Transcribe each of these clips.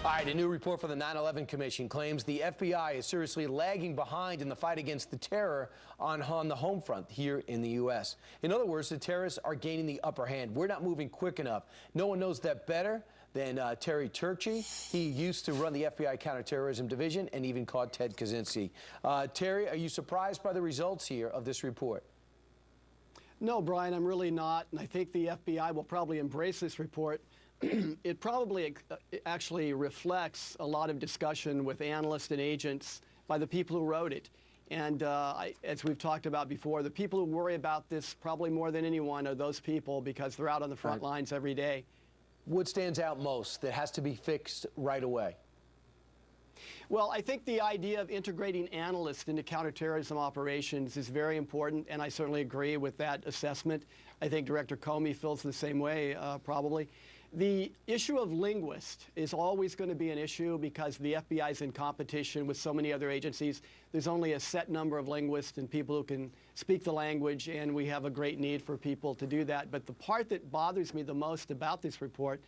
All right, a new report from the 9/11 Commission claims the FBI is seriously lagging behind in the fight against the terror on the home front here in the U.S. In other words, the terrorists are gaining the upper hand. We're not moving quick enough. No one knows that better than Terry Turchie. He used to run the FBI Counterterrorism Division and even caught Ted Kaczynski. Terry, are you surprised by the results here of this report? No, Brian, I'm really not, and I think the FBI will probably embrace this report. It probably actually reflects a lot of discussion with analysts and agents by the people who wrote it. And as we've talked about before, the people who worry about this probably more than anyone are those people because they're out on the front lines every day. What stands out most that has to be fixed right away? Well, I think the idea of integrating analysts into counterterrorism operations is very important, and I certainly agree with that assessment. I think Director Comey feels the same way, probably. The issue of linguists is always going to be an issue because the FBI is in competition with so many other agencies. There's only a set number of linguists and people who can speak the language, and we have a great need for people to do that. But the part that bothers me the most about this report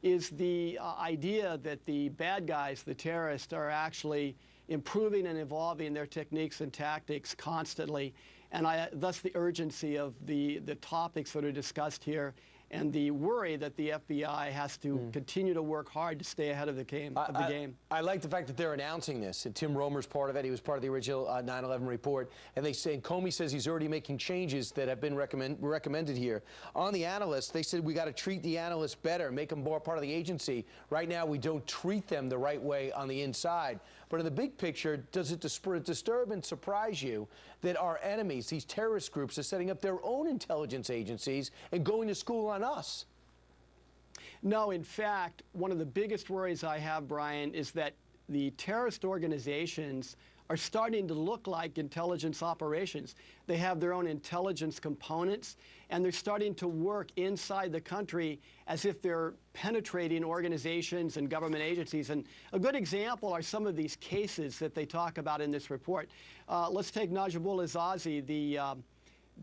is the idea that the bad guys, the terrorists, are actually improving and evolving their techniques and tactics constantly. And thus the urgency of the topics that are discussed here and the worry that the FBI has to continue to work hard to stay ahead of the game. I like the fact that they're announcing this. And Tim Romer's part of it. He was part of the original 9/11 report. And Comey says he's already making changes that have been recommended here. On the analysts, they said we got to treat the analysts better, make them more part of the agency. Right now, we don't treat them the right way on the inside. But in the big picture, does it disturb and surprise you that our enemies, these terrorist groups, are setting up their own intelligence agencies and going to school on us? No, in fact, one of the biggest worries I have, Brian, is that the terrorist organizations are starting to look like intelligence operations. They have their own intelligence components, and they're starting to work inside the country as if they're penetrating organizations and government agencies. And a good example are some of these cases that they talk about in this report. Let's take Najibullah Zazi,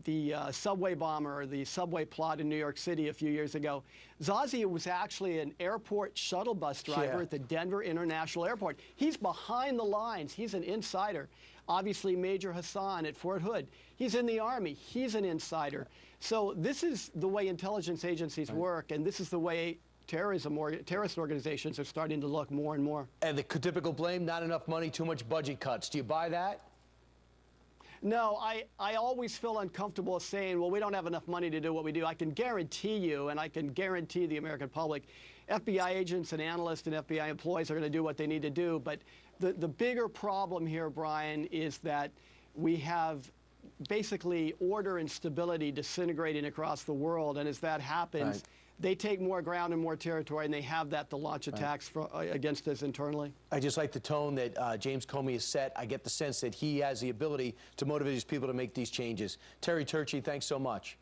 the subway bomber, or the subway plot in New York City a few years ago. Zazi was actually an airport shuttle bus driver at the Denver International Airport. He's behind the lines. He's an insider. Obviously, Major Hassan at Fort Hood. He's in the Army. He's an insider. So this is the way intelligence agencies work, and this is the way terrorist organizations are starting to look more and more. And the typical blame, not enough money, too much budget cuts. Do you buy that? No, I always feel uncomfortable saying, well, we don't have enough money to do what we do. I can guarantee you, and I can guarantee the American public, FBI agents and analysts and FBI employees are going to do what they need to do. But the bigger problem here, Brian, is that we have basically order and stability disintegrating across the world. And as that happens, they take more ground and more territory, and they have that to launch attacks against us internally. I just like the tone that James Comey has set. I get the sense that he has the ability to motivate his people to make these changes. Terry Turchie, thanks so much.